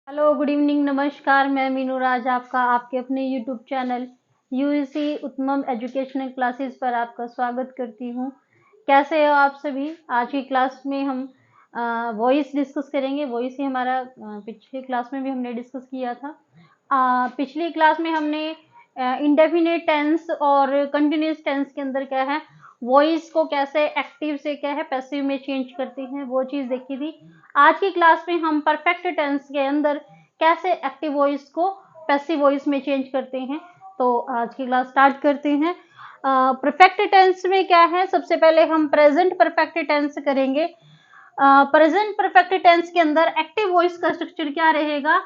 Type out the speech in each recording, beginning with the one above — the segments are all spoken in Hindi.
हेलो, गुड इवनिंग, नमस्कार। मैं मीनू राज आपका आपके अपने यूट्यूब चैनल यूईसी उत्तम एजुकेशनल क्लासेस पर आपका स्वागत करती हूँ। कैसे हो आप सभी? आज की क्लास में हम वॉइस डिस्कस करेंगे। वॉइस ही हमारा पिछली क्लास में भी हमने डिस्कस किया था। पिछली क्लास में हमने इंडेफिनिट टेंस और कंटिन्यूस टेंस के अंदर क्या है, वॉइस को कैसे एक्टिव से क्या है पैसिव में चेंज करते हैं, वो चीज़ देखी थी। आज की क्लास में हम परफेक्ट टेंस के अंदर कैसे एक्टिव वॉइस को पैसिव वॉइस में चेंज करते हैं। तो आज की क्लास स्टार्ट करते हैं। परफेक्ट टेंस में क्या है, सबसे पहले हम प्रेजेंट परफेक्ट टेंस करेंगे। प्रेजेंट परफेक्ट टेंस के अंदर एक्टिव वॉइस का स्ट्रक्चर क्या रहेगा?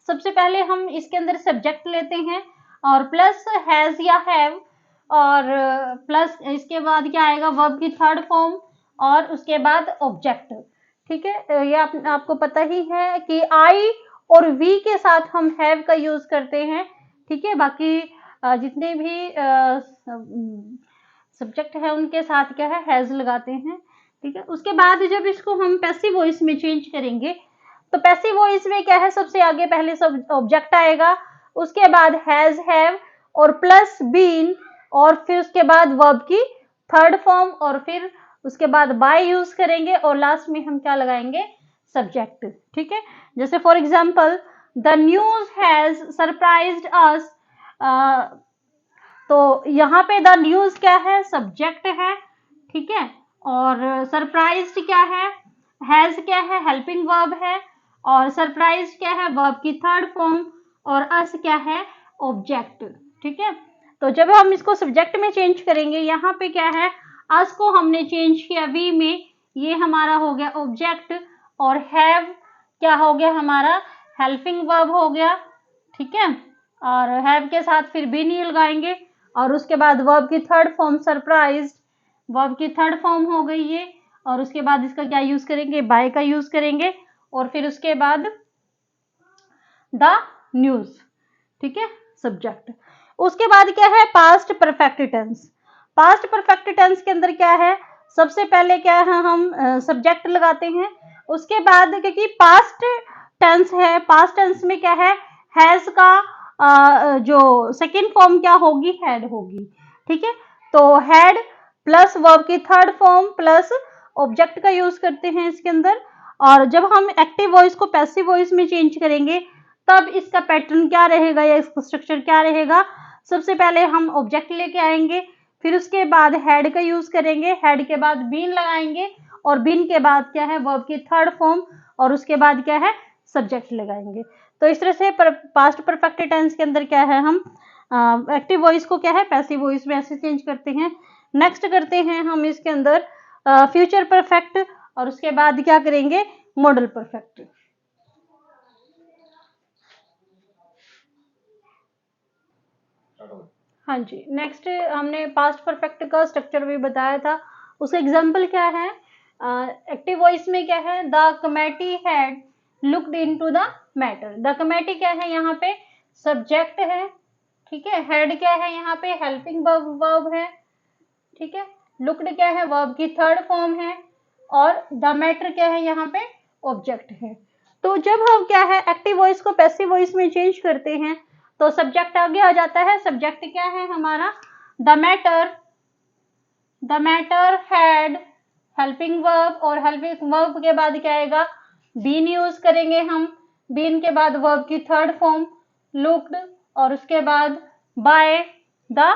सबसे पहले हम इसके अंदर सब्जेक्ट लेते हैं और प्लस हैज या हैव, और प्लस इसके बाद क्या आएगा, वर्ब की थर्ड फॉर्म और उसके बाद ऑब्जेक्ट। ठीक है, ये आपको पता ही है कि आई और वी के साथ हम हैव का यूज करते हैं। ठीक है, बाकी जितने भी सब्जेक्ट है उनके साथ क्या है, हैज लगाते हैं। ठीक है, उसके बाद जब इसको हम पैसिव वॉइस में चेंज करेंगे तो पैसिव वॉइस में क्या है, सबसे आगे पहले सब ऑब्जेक्ट आएगा, उसके बाद हैज, हैव और प्लस बीन, और फिर उसके बाद वर्ब की थर्ड फॉर्म, और फिर उसके बाद बाय यूज करेंगे और लास्ट में हम क्या लगाएंगे, सब्जेक्ट। ठीक है, जैसे for example the news has surprised us. तो यहाँ पे द न्यूज क्या है, सब्जेक्ट है। ठीक है, और सरप्राइज्ड क्या हैज क्या है, हेल्पिंग वर्ब है, और सरप्राइज क्या है, वर्ब की थर्ड फॉर्म, और अस क्या है, ऑब्जेक्ट। ठीक है, तो जब हम इसको सब्जेक्ट में चेंज करेंगे, यहाँ पे क्या है, अस को हमने चेंज किया वी में, ये हमारा हो गया ऑब्जेक्ट, और हैव क्या हो गया हमारा, हेल्पिंग वर्ब हो गया। ठीक है, और हैव के साथ फिर बी नहीं लगाएंगे, और उसके बाद वर्ब की थर्ड फॉर्म सरप्राइज्ड, वर्ब की थर्ड फॉर्म हो गई ये, और उसके बाद इसका क्या यूज करेंगे, बाय का यूज करेंगे, और फिर उसके बाद द न्यूज। ठीक है, सब्जेक्ट। उसके बाद क्या है, past perfect tense. Past perfect tense के अंदर क्या है, सबसे पहले क्या है, हम सब्जेक्ट लगाते हैं। उसके बाद क्योंकि पास्ट टेंस है, पास्ट टेंस में क्या है, हैज का जो सेकंड फॉर्म क्या होगी, हैड होगी। ठीक है, तो हैड प्लस वर्ब की थर्ड फॉर्म प्लस ऑब्जेक्ट का यूज करते हैं इसके अंदर। और जब हम एक्टिव वॉइस को पैसिव वॉइस में चेंज करेंगे तब इसका पैटर्न क्या रहेगा या इसका स्ट्रक्चर क्या रहेगा, सबसे पहले हम ऑब्जेक्ट लेके आएंगे, फिर उसके बाद हैड का यूज करेंगे, हैड के बाद बीन लगाएंगे, और बीन के बाद क्या है, वर्ब की थर्ड फॉर्म, और उसके बाद क्या है, सब्जेक्ट लगाएंगे। तो इस तरह से पास्ट परफेक्ट टेंस के अंदर क्या है, हम एक्टिव वॉइस को क्या है, पैसिव वॉइस में ऐसे चेंज करते हैं। नेक्स्ट करते हैं हम इसके अंदर फ्यूचर परफेक्ट, और उसके बाद क्या करेंगे, मॉडल परफेक्ट। हाँ जी, नेक्स्ट हमने पास्ट परफेक्ट का स्ट्रक्चर भी बताया था। उसका एग्जाम्पल क्या है, एक्टिव वॉइस में क्या है, the committee had looked into the matter. The committee क्या है, यहाँ पे सब्जेक्ट है। ठीक है, हेड क्या है, यहाँ पे हेल्पिंग वर्ब है। ठीक है, लुक्ड क्या है, वर्ब की थर्ड फॉर्म है, और द मैटर क्या है, यहाँ पे ऑब्जेक्ट है। तो जब हम क्या है, एक्टिव वॉइस को पैसिव वॉइस में चेंज करते हैं तो सब्जेक्ट आगे आ जाता है। सब्जेक्ट क्या है हमारा, the matter, the matter had helping verb, और हेल्पिंग वर्ब के बाद क्या आएगा, बीन यूज करेंगे हम, बीन के बाद वर्ब की थर्ड फॉर्म लुक्ड, और उसके बाद बाय द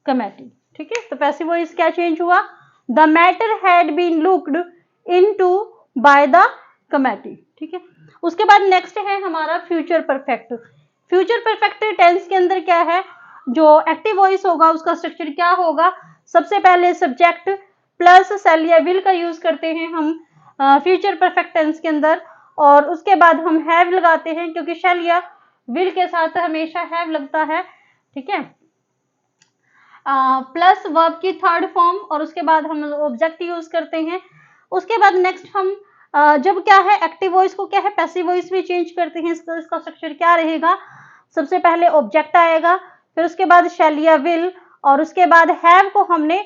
कमेटी। ठीक है, तो पैसिव वॉइस क्या चेंज हुआ, the matter had been looked into by the committee. ठीक है, उसके बाद नेक्स्ट है हमारा future perfect. Future perfect tense के अंदर क्या है, जो एक्टिव वॉइस होगा उसका स्ट्रक्चर क्या होगा, सबसे पहले सब्जेक्ट प्लस सेल या विल का यूज करते हैं हम फ्यूचर परफेक्ट टेंस के अंदर, और उसके बाद हम हैव लगाते हैं क्योंकि शेल या विल के साथ हमेशा हैव लगता है। ठीक है, प्लस वर्ब की थर्ड फॉर्म, और उसके बाद हम ऑब्जेक्ट यूज करते हैं। उसके बाद नेक्स्ट हम जब क्या है, एक्टिव वॉइस को क्या है, पैसिव वॉइस में चेंज करते हैं। इसका स्ट्रक्चर क्या रहेगा, सबसे पहले ऑब्जेक्ट आएगा, फिर उसके बाद शैल या विल, और उसके बाद हैव को हमने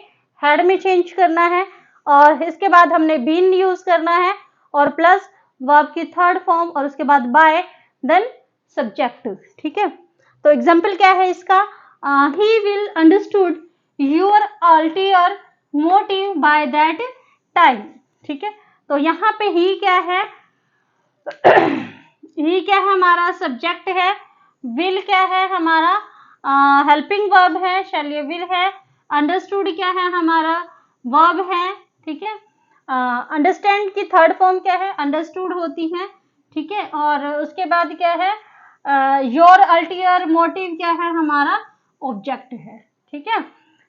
हैड में चेंज करना है, और इसके बाद हमने बीन यूज करना है, और प्लस वर्ब की थर्ड फॉर्म, और उसके बाद बाय देन सब्जेक्ट। ठीक है, तो एग्जाम्पल क्या है इसका, he will understood your ulterior motive by that time. ठीक है, तो यहाँ पे ही क्या है ही क्या है हमारा सब्जेक्ट है, विल क्या है हमारा हेल्पिंग वर्ब है, शैल ये विल है, अंडरस्टूड क्या है हमारा वर्ब है। ठीक है, अंडरस्टैंड की थर्ड फॉर्म क्या है, अंडरस्टूड होती है। ठीक है, और उसके बाद क्या है योर अल्टीरियर मोटिव क्या है हमारा ऑब्जेक्ट है। ठीक है,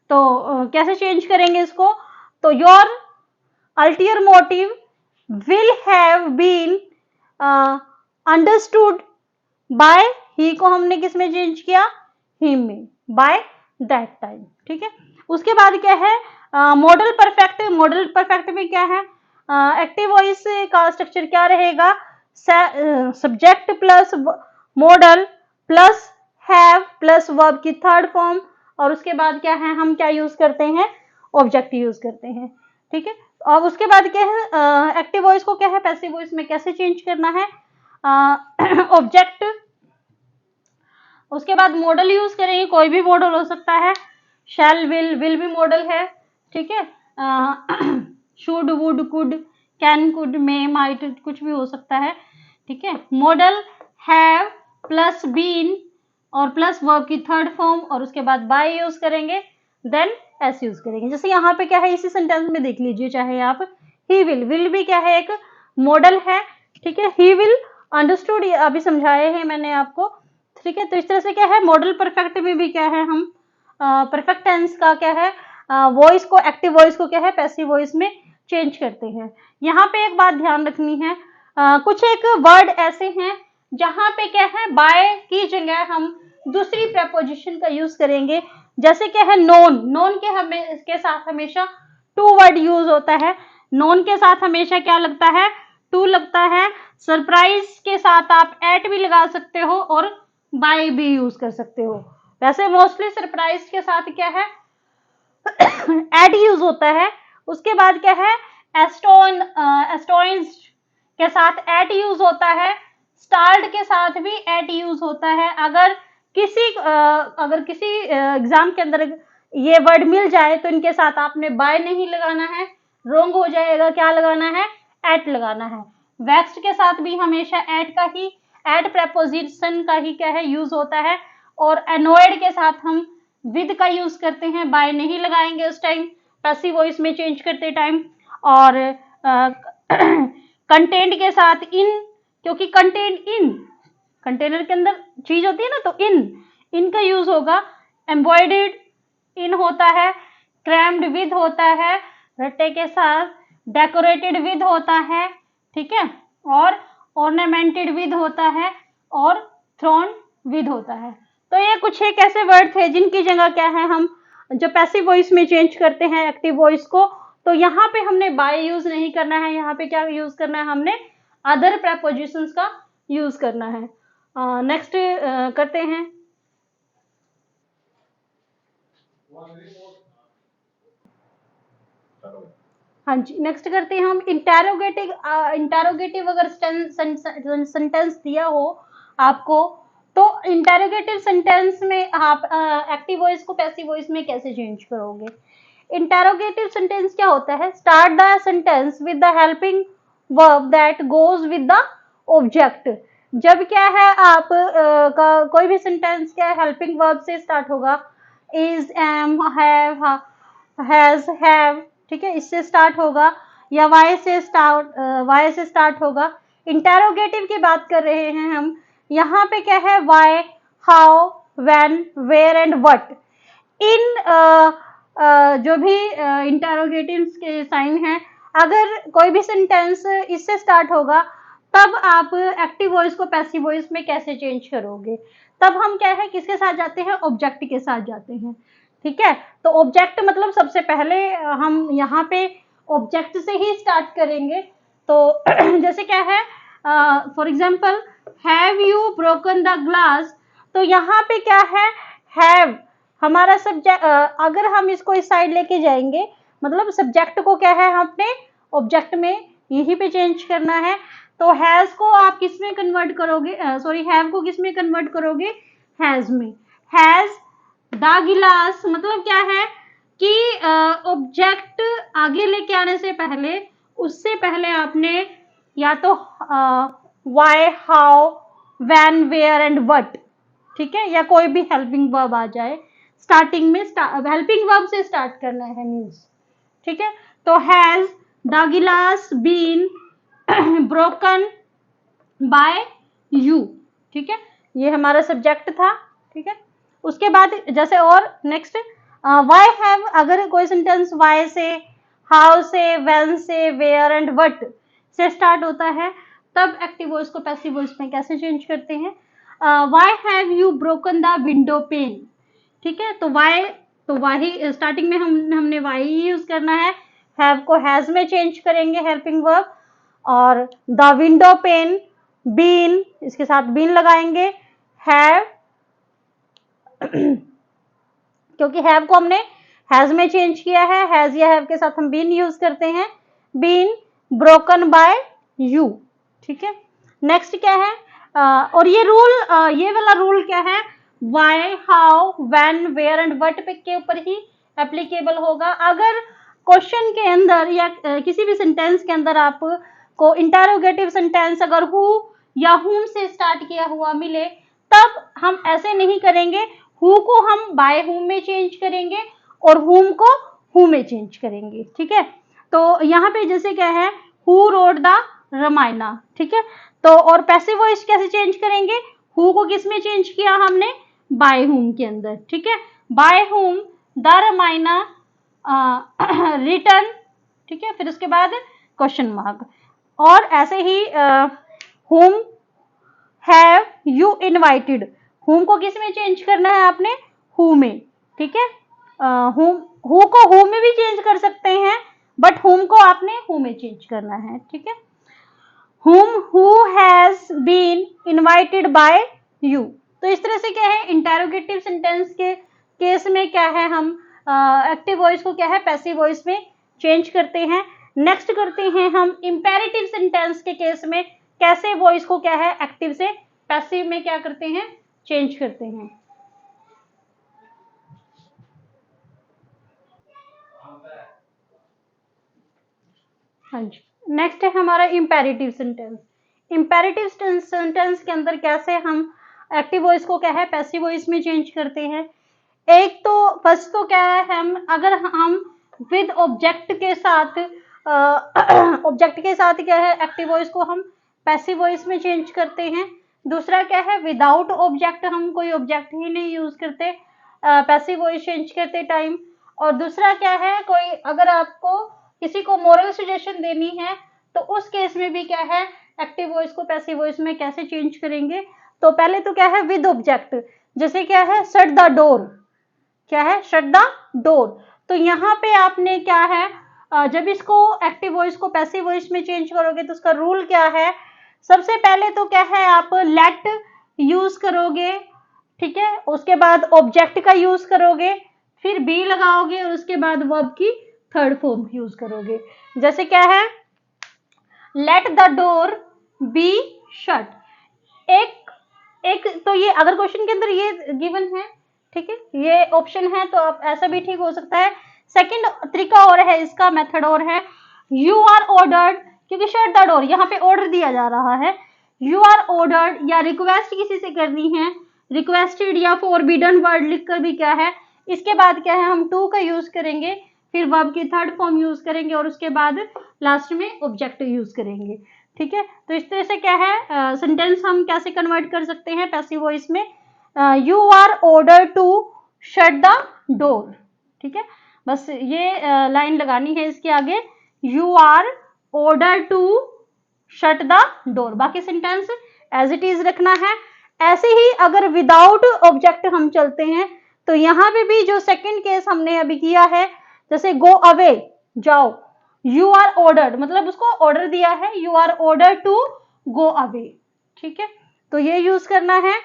तो कैसे चेंज करेंगे इसको, तो your ulterior motive will have been understood by, ही को हमने किस में चेंज किया, हिम में, बाय दैट टाइम। ठीक है, उसके बाद क्या है मॉडल परफेक्ट। मॉडल परफेक्ट में क्या है, एक्टिव वॉइस का स्ट्रक्चर क्या रहेगा, subject plus model plus have plus verb की थर्ड फॉर्म, और उसके बाद क्या है हम क्या यूज करते हैं, ऑब्जेक्ट यूज करते हैं। ठीक है, और उसके बाद क्या है एक्टिव वॉइस को क्या है पैसिव वॉइस में कैसे चेंज करना है, ऑब्जेक्ट, उसके बाद मॉडल यूज करेंगे, कोई भी मॉडल हो सकता है, शैल विल भी मॉडल है। ठीक है, should would could can could may might कुछ भी हो सकता है। ठीक है, मॉडल हैव प्लस बीन और प्लस वर्ब की थर्ड फॉर्म, और उसके बाद बाय यूज करेंगे, देन एस यूज करेंगे। जैसे यहाँ पे क्या है इसी सेंटेंस में देख लीजिए, चाहे आप ही विल भी क्या है एक मॉडल है। ठीक है, ही विल अंडरस्टूड अभी समझाए हैं मैंने आपको। ठीक है, तो इस तरह से क्या है मॉडल परफेक्ट में भी क्या है हम परफेक्ट टेंस का क्या है वॉइस को, एक्टिव वॉइस को क्या है पैसिव वॉइस में चेंज करते हैं। यहाँ पे एक बात ध्यान रखनी है, कुछ एक वर्ड ऐसे हैं जहां पे क्या है बाय की जगह हम दूसरी प्रेपोजिशन का यूज करेंगे। जैसे क्या है नोन, नोन के साथ हमेशा टू वर्ड यूज होता है, नोन के साथ हमेशा क्या लगता है, टू लगता है। सरप्राइज के साथ आप एट भी लगा सकते हो और बाय भी यूज कर सकते हो। वैसे मोस्टली सरप्राइज के साथ क्या है एट यूज होता है। उसके बाद क्या है एस्टोइंस के साथ एट यूज होता है, स्टार्ट के साथ भी एट यूज होता है। अगर किसी एग्जाम के अंदर ये वर्ड मिल जाए तो इनके साथ आपने बाय नहीं लगाना है, रोंग हो जाएगा, क्या लगाना है, एट लगाना है। वेक्स्ड के साथ भी हमेशा एट प्रेपोजिशन का ही क्या है यूज होता है, और एनोयड के साथ हम विद का यूज करते हैं, बाय नहीं लगाएंगे उस टाइम पैसिव वॉइस में चेंज करते टाइम। और कंटेंट के साथ इन, क्योंकि कंटेंट इन कंटेनर के अंदर चीज होती है ना, तो इन का यूज होगा। एम्ब्रॉयडर्ड इन होता है, क्रैम्ड विद होता है, रट्टे के साथ डेकोरेटेड विद होता है। ठीक है, और ऑर्नामेंटेड विद होता है, और थ्रोन विद होता है। तो ये कुछ एक ऐसे वर्ड थे जिनकी जगह क्या है हम जो पैसिव वॉइस में चेंज करते हैं एक्टिव वॉइस को। तो यहाँ पे हमने बाय यूज नहीं करना है, यहाँ पे क्या यूज करना है हमने अदर प्रेपोजिशंस का यूज करना है। नेक्स्ट करते हैं, हाँ जी नेक्स्ट करते हैं हम इंटेरोगेटिव अगर सेंटेंस दिया हो आपको, तो इंटेरोगेटिव सेंटेंस में आप एक्टिव वॉइस को पैसिव वॉइस में कैसे चेंज करोगे। इंटेरोगेटिव सेंटेंस क्या होता है, start the sentence with the helping verb that goes with the object. जब क्या है आप का कोई भी सेंटेंस क्या हेल्पिंग वर्ब से स्टार्ट होगा, is, am, have, has, have, ठीक है, इससे स्टार्ट होगा, या वाई से स्टार्ट होगा। इंटेरोगेटिव की बात कर रहे हैं हम, यहाँ पे क्या है why, how, when, where and what. इन जो भी इंटेरोगेटिव्स के साइन हैं, अगर कोई भी सेंटेंस इससे स्टार्ट होगा तब आप एक्टिव वॉइस को पैसिव वॉइस में कैसे चेंज करोगे। तब हम क्या है किसके साथ जाते हैं, ऑब्जेक्ट के साथ जाते हैं। ठीक है, तो ऑब्जेक्ट मतलब सबसे पहले हम यहाँ पे ऑब्जेक्ट से ही स्टार्ट करेंगे। तो जैसे क्या है for example have you broken the glass, तो यहाँ पे क्या है हैव हमारा सब्जेक्ट, अगर हम इसको इस साइड लेके जाएंगे मतलब सब्जेक्ट को क्या है हमने ऑब्जेक्ट में यहीं पे चेंज करना है। तो हैज को आप किस में कन्वर्ट करोगे, सॉरी हैव को किस में कन्वर्ट करोगे, हैज में। हैज द गिलास मतलब क्या है कि ऑब्जेक्ट आगे लेके आने से पहले, उससे पहले आपने या तो why, how, when, where and what, ठीक है, या कोई भी हेल्पिंग वर्ब आ जाए स्टार्टिंग में, हेल्पिंग वर्ब से स्टार्ट करना है मीन्स, ठीक है। तो हैज द गिलास बीन ब्रोकन बाय यू, ठीक है, ये हमारा सब्जेक्ट था, ठीक है। उसके बाद जैसे और नेक्स्ट वाई हैव, अगर कोई सेंटेंस वाई से, हाउ से, व्हेन से, वेयर एंड व्हाट से स्टार्ट होता है, तब एक्टिव वॉइस को पैसिव वॉइस में कैसे चेंज करते हैं। Why have you broken the window pane, ठीक है, तो वाई, तो वाही स्टार्टिंग में हमने वाई यूज करना है, हैव को हैज में चेंज करेंगे हेल्पिंग वर्ब, और द विंडो पेन, बीन, इसके साथ बीन लगाएंगे, हैव क्योंकि हैव को हमने हैज में चेंज किया है, हैज या हैव के साथ हम बीन यूज करते हैं, बीन ब्रोकन बाय यू, ठीक है। नेक्स्ट क्या है, और ये रूल, ये वाला रूल क्या है, why, how, when, where and what पे के ऊपर ही एप्लीकेबल होगा। अगर क्वेश्चन के अंदर या किसी भी सेंटेंस के अंदर आपको इंटरोगेटिव सेंटेंस अगर हु या हुम से स्टार्ट किया हुआ मिले, तब हम ऐसे नहीं करेंगे, हु को हम बाय हुम में चेंज करेंगे और हुम को हु में चेंज करेंगे, ठीक है। तो यहाँ पे जैसे क्या है, हु रोड द रामायणा, ठीक है। तो और पैसिव वॉइस कैसे चेंज करेंगे, हु को किस में चेंज किया हमने, बाय हुम के अंदर, ठीक है, by whom the Ramayana return, ठीक है, फिर उसके बाद क्वेश्चन मार्क। और ऐसे ही हुम हैव यू इनवाइटेड, हुम को किस में चेंज करना है आपने, हु में, ठीक है। हु को हु में भी चेंज कर सकते हैं, बट हुम को आपने हु में चेंज करना है, ठीक है। Whom who has been invited by you. तो इस तरह से क्या है, इंटेरोगेटिव सेंटेंस के केस में क्या है, हम एक्टिव वॉइस को क्या है पैसिव वॉइस में चेंज करते हैं। नेक्स्ट करते हैं हम इंपेरेटिव सेंटेंस के केस में कैसे वॉइस को क्या है एक्टिव से पैसिव में क्या करते हैं, चेंज करते हैं। हाँ जी, नेक्स्ट है हमारा इंपेरेटिव सेंटेंस। इंपेरेटिव सेंटेंस के अंदर कैसे हम एक्टिव वॉइस को क्या है पैसिव वॉइस में चेंज करते हैं। एक तो फर्स्ट तो क्या है, हम अगर हम विद ऑब्जेक्ट के साथ ऑब्जेक्ट के साथ क्या है एक्टिव वॉइस को हम पैसिव वॉइस में चेंज करते हैं। दूसरा क्या है, विदाउट ऑब्जेक्ट, हम कोई ऑब्जेक्ट ही नहीं यूज करते पैसिव वॉइस चेंज करते टाइम। और दूसरा क्या है, कोई अगर आपको किसी को मोरल सजेशन देनी है तो उस केस में भी क्या है एक्टिव वॉइस को पैसिव वॉइस में कैसे चेंज करेंगे। तो पहले तो क्या है विद ऑब्जेक्ट, जैसे क्या है शट द डोर, क्या है शट द डोर। तो यहाँ पे आपने क्या है जब इसको एक्टिव वॉइस को पैसिव वॉइस में चेंज करोगे तो उसका रूल क्या है, सबसे पहले तो क्या है आप लेट यूज करोगे, ठीक है, उसके बाद ऑब्जेक्ट का यूज करोगे, फिर बी लगाओगे और उसके बाद वर्ब की थर्ड फॉर्म यूज करोगे। जैसे क्या है let the door be shut. एक तो ये अगर क्वेश्चन के अंदर ये गिवन है, ठीक है, ये ऑप्शन है तो आप ऐसा भी ठीक हो सकता है। सेकंड तरीका और है इसका, मेथड और है, यू आर ऑर्डर्ड, क्योंकि शट द डोर यहाँ पे ऑर्डर दिया जा रहा है, यू आर ऑर्डर्ड या रिक्वेस्ट किसी से करनी है, रिक्वेस्टेड या फॉरबिडन वर्ड लिखकर भी क्या है, इसके बाद क्या है हम टू का यूज करेंगे, फिर वर्ब की थर्ड फॉर्म यूज करेंगे और उसके बाद लास्ट में ऑब्जेक्ट यूज करेंगे, ठीक है। तो इस तरह से क्या है सेंटेंस हम कैसे कन्वर्ट कर सकते हैं पैसिव वॉइस में, you are order to shut the door, ठीक है, बस ये लाइन लगानी है इसके आगे, you are order to shut the door, बाकी सेंटेंस एज इट इज रखना है। ऐसे ही अगर विदाउट ऑब्जेक्ट हम चलते हैं तो यहाँ पे भी जो सेकंड केस हमने अभी किया है, जैसे गो अवे, जाओ, यू आर ऑर्डर्ड मतलब उसको ऑर्डर दिया है, you are order to go away, ठीक है, तो ये यूज करना है।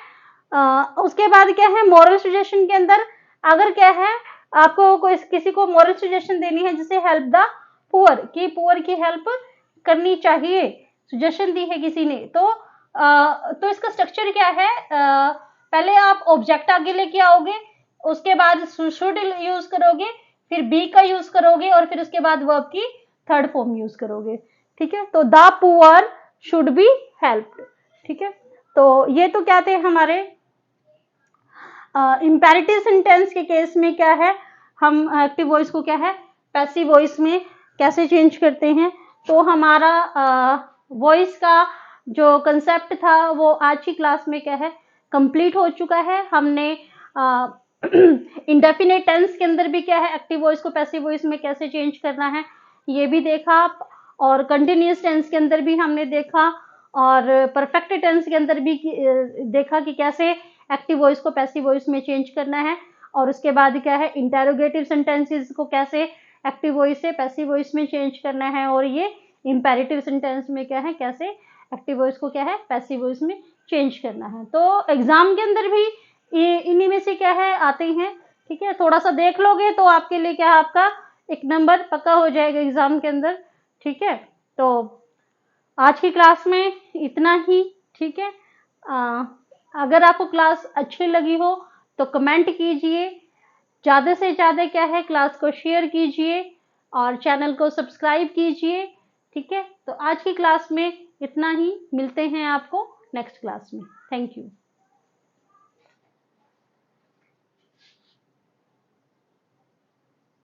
उसके बाद क्या है मॉरल सजेशन के अंदर अगर क्या है आपको कोई किसी को मॉरल सजेशन देनी है, जैसे हेल्प द पुअर, कि पुअर की हेल्प करनी चाहिए, सजेशन दी है किसी ने, तो इसका स्ट्रक्चर क्या है, पहले आप ऑब्जेक्ट आगे लेके आओगे, उसके बाद शुड यूज करोगे, फिर बी का यूज करोगे, और फिर उसके बाद वर्ब की थर्ड फॉर्म यूज करोगे। ठीक है, तो the poor should be helped. ठीक है, तो ये तो क्या थे हमारे इंपेरेटिव सेंटेंस के केस में क्या है, हम एक्टिव वॉइस को क्या है पैसिव वॉइस में कैसे चेंज करते हैं। तो हमारा वॉइस का जो कंसेप्ट था वो आज की क्लास में क्या है कंप्लीट हो चुका है। हमने इंडेफिनेट टेंस के अंदर भी क्या है एक्टिव वॉइस को पैसिव वॉइस में कैसे चेंज करना है ये भी देखा, और कंटिन्यूअस टेंस के अंदर भी हमने देखा, और परफेक्ट टेंस के अंदर भी देखा कि कैसे एक्टिव वॉइस को पैसिव वॉइस में चेंज करना है। और उसके बाद क्या है इंटेरोगेटिव सेंटेंसेस को कैसे एक्टिव वॉइस से पैसिव वॉइस में चेंज करना है, और ये इंपेरेटिव सेंटेंस में क्या है कैसे एक्टिव वॉइस को क्या है पैसिव वॉइस में चेंज करना है। तो एग्जाम के अंदर भी ये इन्हीं में से क्या है आते हैं। ठीक है, थोड़ा सा देख लोगे तो आपके लिए क्या आपका एक नंबर पक्का हो जाएगा एग्जाम के अंदर। ठीक है, तो आज की क्लास में इतना ही। ठीक है, अगर आपको क्लास अच्छी लगी हो तो कमेंट कीजिए, ज़्यादा से ज़्यादा क्या है क्लास को शेयर कीजिए और चैनल को सब्सक्राइब कीजिए। ठीक है, तो आज की क्लास में इतना ही, मिलते हैं आपको नेक्स्ट क्लास में। Thank you.